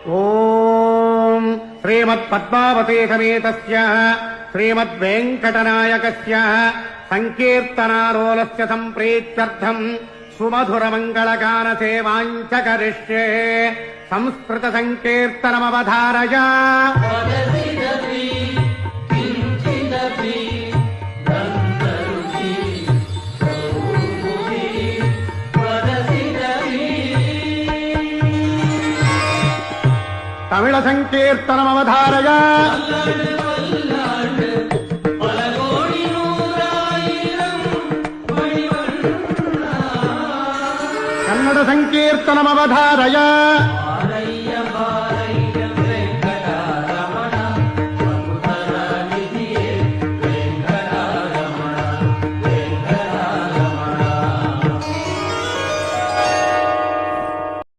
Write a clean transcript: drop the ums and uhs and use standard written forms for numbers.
ఓం శ్రీమత్పద్మావతీ సమేతస్య శ్రీమద్వేంకటనాయకస్య సంకీర్తనాలోలస్య సంప్రీత్యర్థం సుమధురమంగళగాన సేవాంచ కరిష్యే. సంస్కృత సంకీర్తనమవధారయ. తమిళ సంకీర్తనమవధారయ. కన్నడ సంకీర్తనమవధారయ.